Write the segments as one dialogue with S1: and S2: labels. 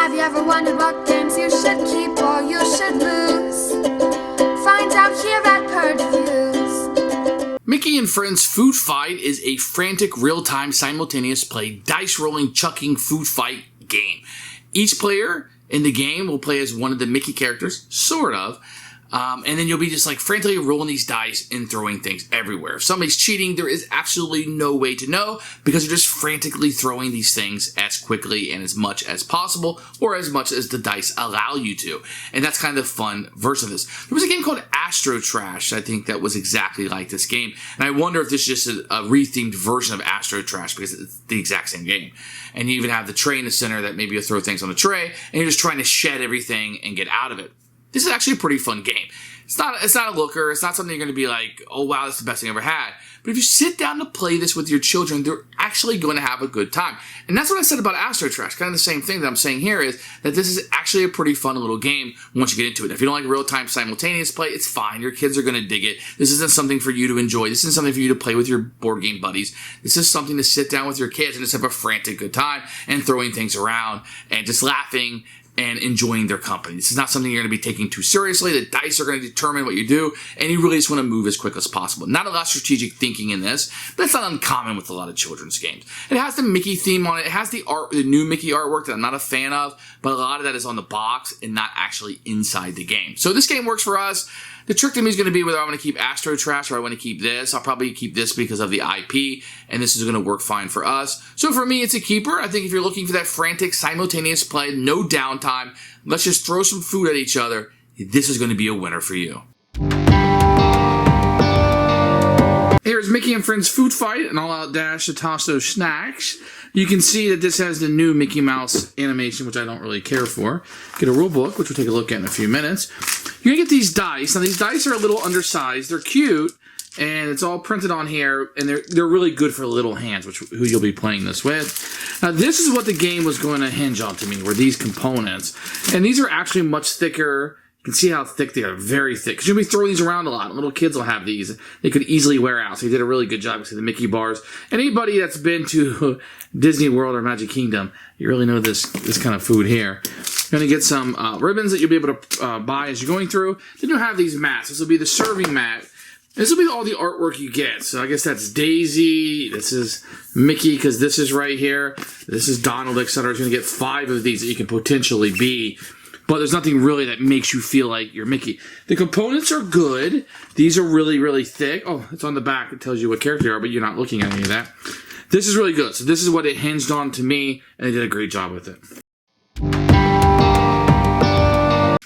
S1: Have you ever wondered what games you should keep or you should lose? Find out here at Purge Reviews.
S2: Mickey and Friends Food Fight is a frantic, real-time, simultaneous play, dice-rolling, chucking food fight game. Each player in the game will play as one of the Mickey characters, sort of, and then you'll be just like frantically rolling these dice and throwing things everywhere. If somebody's cheating, there is absolutely no way to know because you're just frantically throwing these things as quickly and as much as possible or as much as the dice allow you to. And that's kind of the fun version of this. There was a game called Astro Trash, I think, that was exactly like this game. And I wonder if this is just a rethemed version of Astro Trash because it's the exact same game. And you even have the tray in the center that maybe you throw things on the tray and you're just trying to shed everything and get out of it. This is actually a pretty fun game. It's not a looker. It's not something you're going to be like, oh wow, that's the best thing I ever had. But if you sit down to play this with your children, they're actually going to have a good time. And that's what I said about Astro Trash. Kind of the same thing that I'm saying here is that this is actually a pretty fun little game once you get into it. If you don't like real-time simultaneous play, it's fine. Your kids are going to dig it. This isn't something for you to enjoy. This isn't something for you to play with your board game buddies. This is something to sit down with your kids and just have a frantic good time and throwing things around and just laughing and enjoying their company. This is not something you're going to be taking too seriously. The dice are going to determine what you do, and you really just want to move as quick as possible. Not a lot of strategic thinking in this, but that's not uncommon with a lot of children's games. It has the Mickey theme on it. It has the new Mickey artwork that I'm not a fan of, but a lot of that is on the box and not actually inside the game. So this game works for us. The trick to me is going to be whether I want to keep Astro Trash or I want to keep this. I'll probably keep this because of the IP, and this is going to work fine for us. So for me, it's a keeper. I think if you're looking for that frantic, simultaneous play, no downtime, let's just throw some food at each other, this is going to be a winner for you. Here's Mickey and Friends Food Fight, an all-out dash to toss those snacks. You can see that this has the new Mickey Mouse animation, which I don't really care for. Get a rule book, which we'll take a look at in a few minutes. You're going to get these dice. Now, these dice are a little undersized. They're cute, and it's all printed on here, and they're really good for little hands, who you'll be playing this with. Now, this is what the game was going to hinge on to me, were these components. And these are actually much thicker. You can see how thick they are, very thick. Because you'll be throwing these around a lot. Little kids will have these. They could easily wear out. So you did a really good job. You see the Mickey bars. Anybody that's been to Disney World or Magic Kingdom, you really know this kind of food here. You're going to get some ribbons that you'll be able to buy as you're going through. Then you'll have these mats. This will be the serving mat. This will be all the artwork you get. So I guess that's Daisy. This is Mickey because this is right here. This is Donald, etc. You're going to get 5 of these that you can potentially be. But there's nothing really that makes you feel like you're Mickey. The components are good. These are really, really thick. Oh, it's on the back. It tells you what character you are, but you're not looking at any of that. This is really good. So this is what it hinged on to me, and they did a great job with it.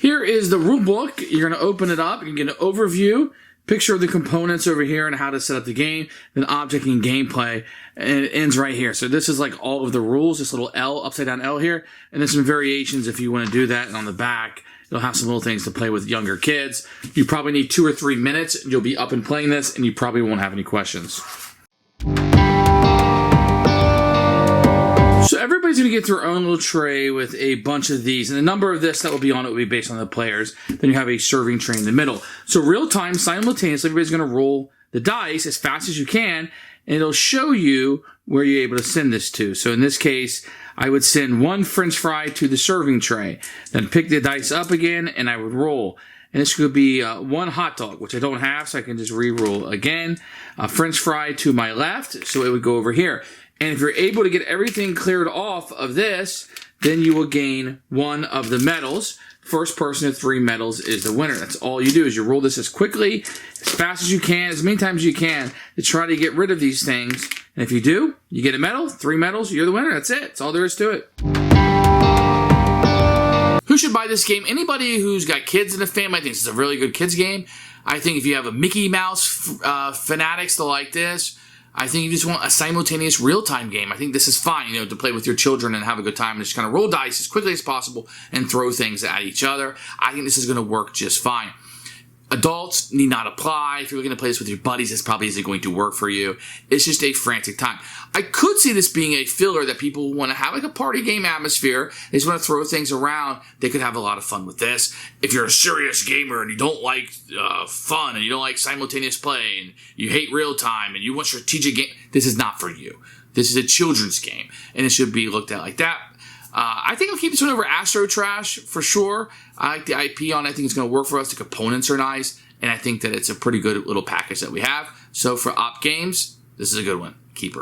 S2: Here is the rule book. You're going to open it up. You can get an overview, picture of the components over here and how to set up the game, then object and gameplay, and it ends right here. So this is like all of the rules, this little L, upside down L here, and then some variations if you want to do that. And on the back, it'll have some little things to play with younger kids. You probably need 2 or 3 minutes, and you'll be up and playing this, and you probably won't have any questions. So everybody's going to get their own little tray with a bunch of these. And the number of this that will be on it will be based on the players. Then you have a serving tray in the middle. So real time, simultaneously, everybody's going to roll the dice as fast as you can. And it'll show you where you're able to send this to. So in this case, I would send 1 French fry to the serving tray. Then pick the dice up again, and I would roll. And this could be 1 hot dog, which I don't have, so I can just re-roll again. A French fry to my left, so it would go over here. And if you're able to get everything cleared off of this, then you will gain 1 of the medals. First person to 3 medals is the winner. That's all you do is you roll this as quickly, as fast as you can, as many times as you can to try to get rid of these things. And if you do, you get a medal, 3 medals, you're the winner. That's it. That's all there is to it. Who should buy this game? Anybody who's got kids in the family. I think this is a really good kids game. I think if you have a Mickey Mouse fanatics, they'll like this. I think you just want a simultaneous real-time game. I think this is fine, to play with your children and have a good time and just kind of roll dice as quickly as possible and throw things at each other. I think this is going to work just fine. Adults need not apply. If you're looking to play this with your buddies, this probably isn't going to work for you. It's just a frantic time. I could see this being a filler that people want to have like a party game atmosphere. They just want to throw things around. They could have a lot of fun with this. If you're a serious gamer and you don't like fun and you don't like simultaneous play and you hate real time and you want strategic game, this is not for you. This is a children's game and it should be looked at like that. I think I'll keep this one over Astro Trash for sure. I like the IP on it. I think it's going to work for us. The components are nice. And I think that it's a pretty good little package that we have. So for Op Games, this is a good one. Keeper.